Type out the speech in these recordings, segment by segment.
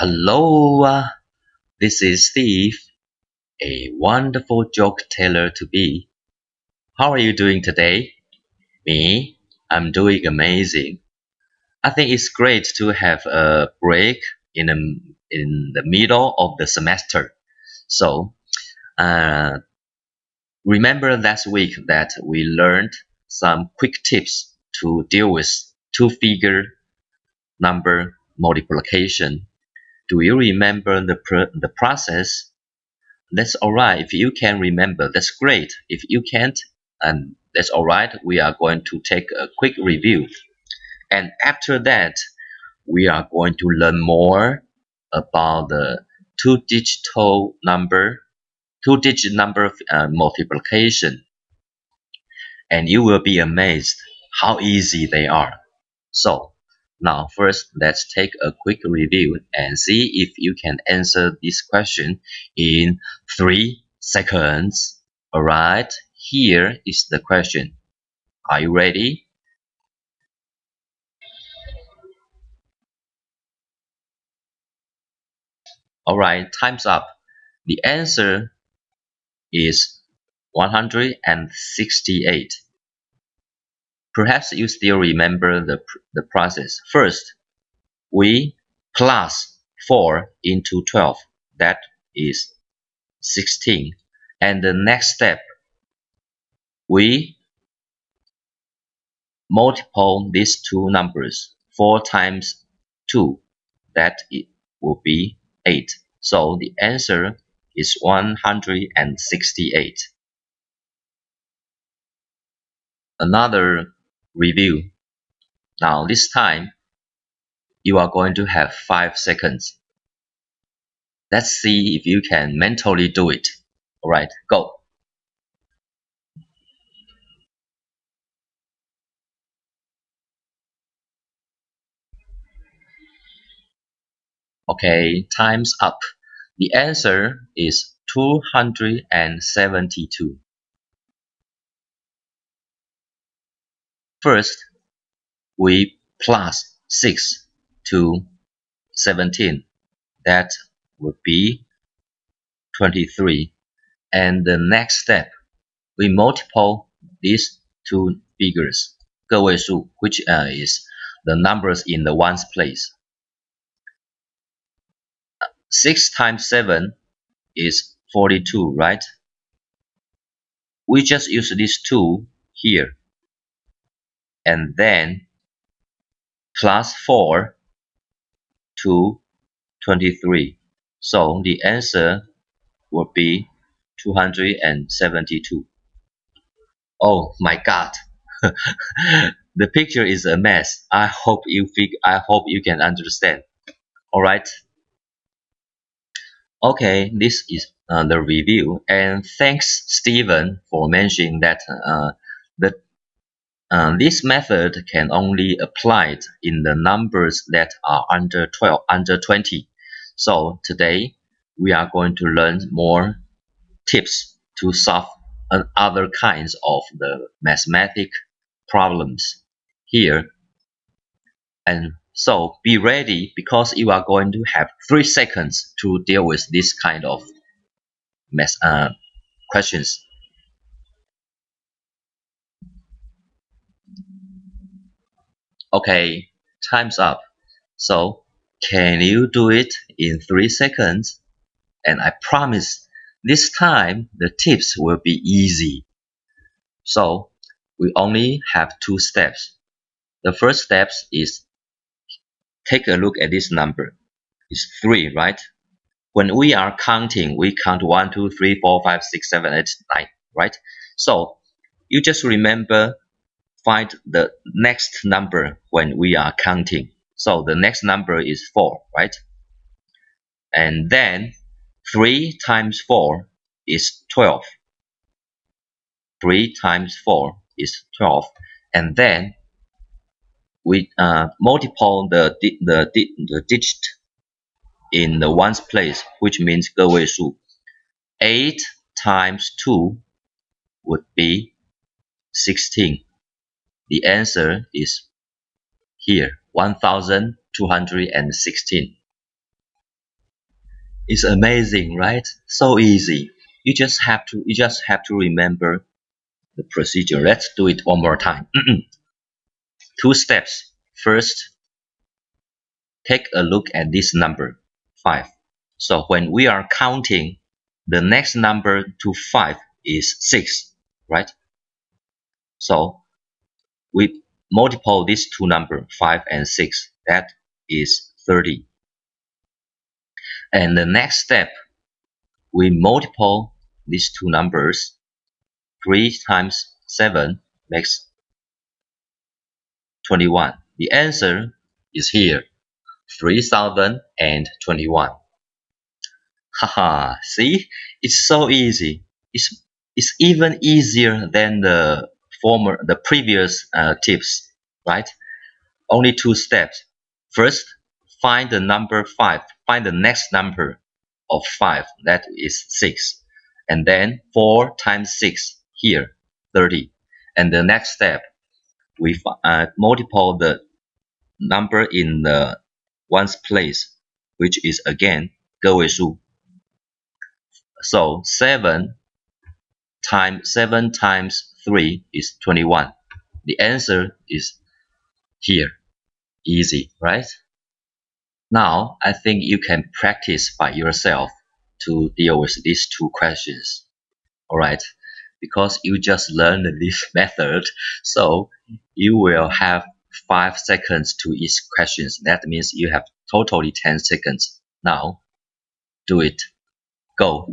Hello, this is Steve, a wonderful joke teller to be. How are you doing today? Me? I'm doing amazing. I think it's great to have a break in the middle of the semester. So, uh, remember last week that we learned some quick tips to deal with two-figure number multiplication. Do you remember the process? That's alright. If you can remember, that's great. If you can't, and that's alright. We are going to take a quick review. And after that, we are going to learn more about the two-digit number multiplication. And you will be amazed how easy they are. So, now first let's take a quick review and see if you can answer this question in 3 seconds. Alright, here is the question. Are you ready? Alright, time's up. The answer is 168. Perhaps you still remember the process. First, we plus 4 into 12. That is 16. And the next step, we multiply these two numbers. 4 times 2, that it will be 8. So the answer is 168. Another review. Now this time, you are going to have 5 seconds. Let's see if you can mentally do it. Alright, go. Okay, time's up. The answer is 272. First, we plus 6 to 17. That would be 23. And the next step, we multiply these two figures, 个位数, which is the numbers in the ones place. 6 times 7 is 42, right? We just use these two here. And then plus 4 to 23. So the answer would be 272. Oh my God. The picture is a mess. I hope you can understand. All right. Okay, this is the review, and thanks Stephen for mentioning that this method can only apply in the numbers that are under 20. So today we are going to learn more tips to solve other kinds of the mathematic problems here. And so be ready, because you are going to have 3 seconds to deal with this kind of questions. Okay, time's up. So can you do it in 3 seconds? And I promise this time the tips will be easy. So we only have 2 steps. The first step is take a look at this number. It's 3, right? When we are counting, we count 1, 2, 3, 4, 5, 6, 7, 8, 9, right? So you just remember, find the next number when we are counting. So the next number is 4, right? And then 3 times 4 is 12. 3 times 4 is 12. And then we multiply the digit in the ones place, which means 个位数. 8 times 2 would be 16. The answer is here, 1216. It's amazing, right? So easy. You just have to remember the procedure. Let's do it one more time. Two steps. First, take a look at this number 5. So when we are counting, the next number to 5 is 6, right? So we multiply these two numbers 5 and 6. That is 30. And the next step, we multiply these two numbers. 3 times 7 makes 21. The answer is here, 3021. Haha, see? It's so easy. It's even easier than the previous tips, right? Only two steps. First, find the number 5. Find the next number of 5, that is 6. And then 4 times 6, here, 30. And the next step, we multiply the number in the ones place, which is again 个位数. So 7 times 3 is 21. The answer is here. Easy, right? Now, I think you can practice by yourself to deal with these two questions. Alright? Because you just learned this method, so you will have 5 seconds to each question. That means you have totally 10 seconds. Now, do it. Go.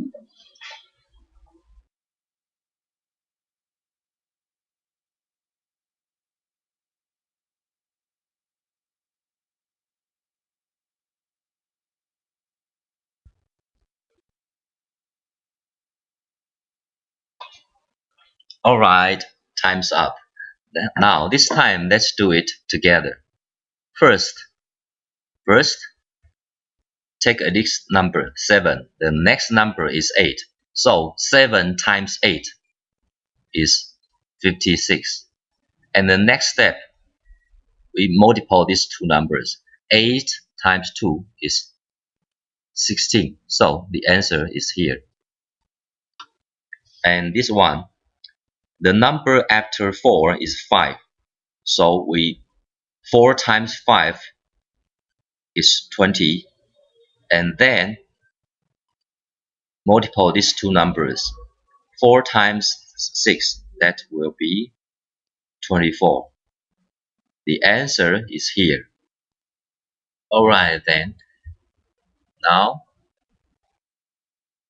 Alright, time's up. Now, this time, let's do it together. First, take this number 7. The next number is 8. So 7 times 8 is 56. And the next step, we multiply these two numbers. 8 times 2 is 16. So the answer is here. And this one, the number after 4 is 5. So 4 times 5 is 20. And then multiply these two numbers. 4 times 6, that will be 24. The answer is here. Alright then. Now,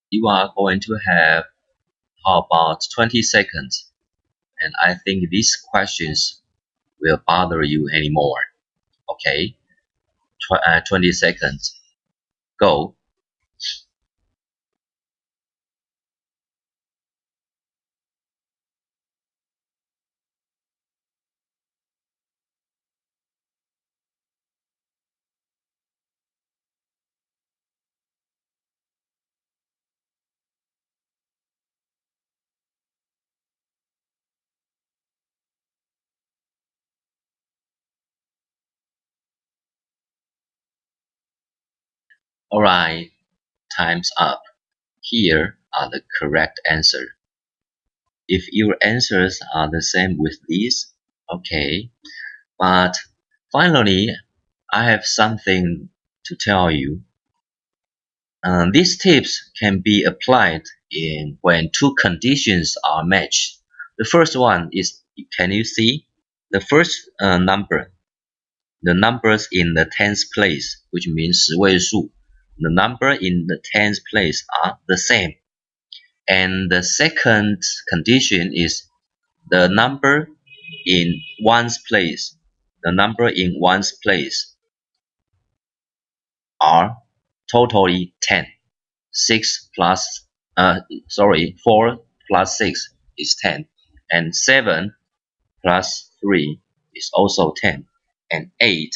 you are going to have how about 20 seconds? And I think these questions will bother you anymore. Okay? 20 seconds. Go. Alright, time's up. Here are the correct answers. If your answers are the same with these, okay. But finally, I have something to tell you. These tips can be applied in when two conditions are matched. The first one is, can you see the first number? The numbers in the tens place, which means 十位数, the number in the tens place are the same. And the second condition is the number in ones place. The number in ones place are totally 10. 4 plus 6 is 10. And 7 plus 3 is also 10. And 2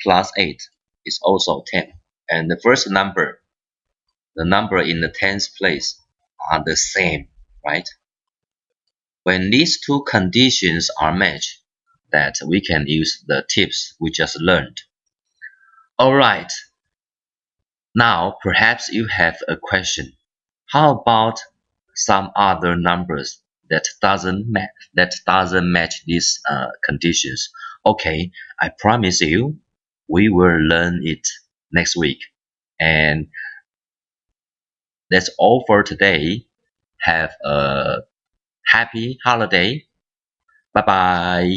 plus 8 is also 10. And the first number, the number in the tens place, are the same, right? When these two conditions are matched, that we can use the tips we just learned. Alright, Now, perhaps you have a question. How about some other numbers that doesn't match these conditions? Okay, I promise you, we will learn it next week. And that's all for today. Have a happy holiday. Bye bye.